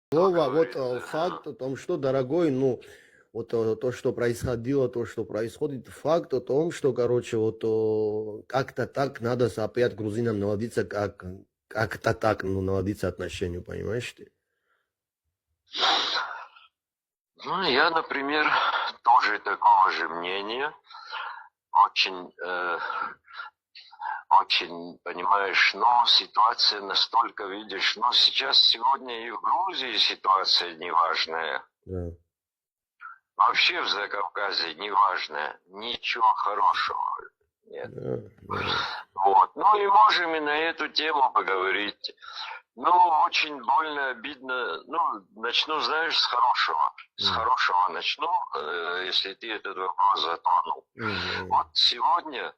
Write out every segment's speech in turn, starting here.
Как Вова, вот говорится. факт о том, что, дорогой, ну, вот то, что происходило, то, что происходит, факт о том, что, короче, вот как-то так надо опять грузинам наладиться, как-то так, ну, наладиться отношению, понимаешь ты? Ну, я, например, тоже такого же мнения. Очень, очень, понимаешь, но ситуация настолько, видишь, ну, сейчас, сегодня и в Грузии ситуация неважная. Да, Вообще в Закавказье неважная. Ничего хорошего нет. да, да. Вот. Ну и можем и на эту тему поговорить. Ну, очень больно, обидно. Ну, начну, знаешь, с хорошего. С М, хорошего начну, если ты этот вопрос затронул. м, Вот сегодня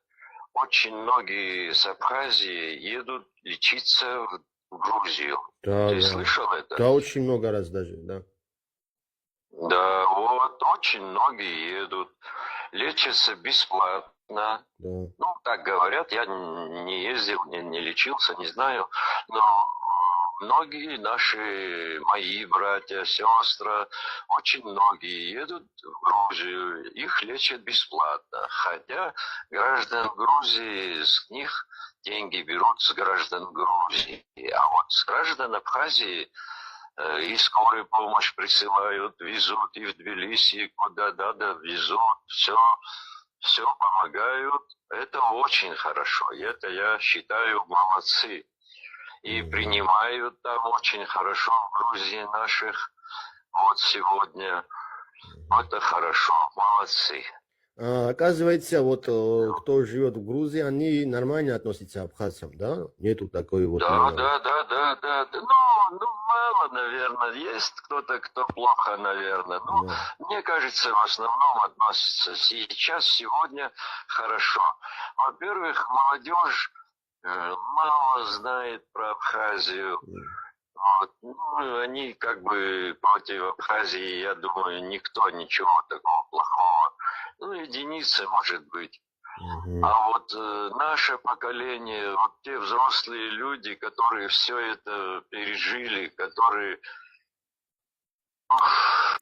очень многие с Абхазии едут лечиться в Грузию. да, Ты да. слышал это? Да, очень много раз даже, да. Да, вот очень многие едут, лечатся бесплатно. Да. Ну, так говорят, я не ездил, не лечился, не знаю, но многие наши, мои братья, сестры, очень многие едут в Грузию, их лечат бесплатно, хотя граждан Грузии с них деньги берут с граждан Грузии, а вот с граждан Абхазии и скорую помощь присылают, везут и в Тбилиси, куда надо, везут, все помогают. Это очень хорошо, и это, я считаю, молодцы. И Мгм. принимают там очень хорошо в Грузии наших. Вот сегодня. Это хорошо, молодцы. Оказывается, вот кто живет в Грузии, они нормально относятся к абхазцам, да? Нету такой вот, Да, ну, да, да, да, да, да. Ну, мало, наверное. Есть кто-то, кто плохо, наверное. Ну, да. мне кажется, в основном относится сейчас, сегодня хорошо. Во-первых, молодежь мало знает про Абхазию. Вот. Ну, они как бы против Абхазии, я думаю, никто ничего такого плохого. Ну, единицы, может быть. Мгм. А вот наше поколение, вот те взрослые люди, которые все это пережили, которые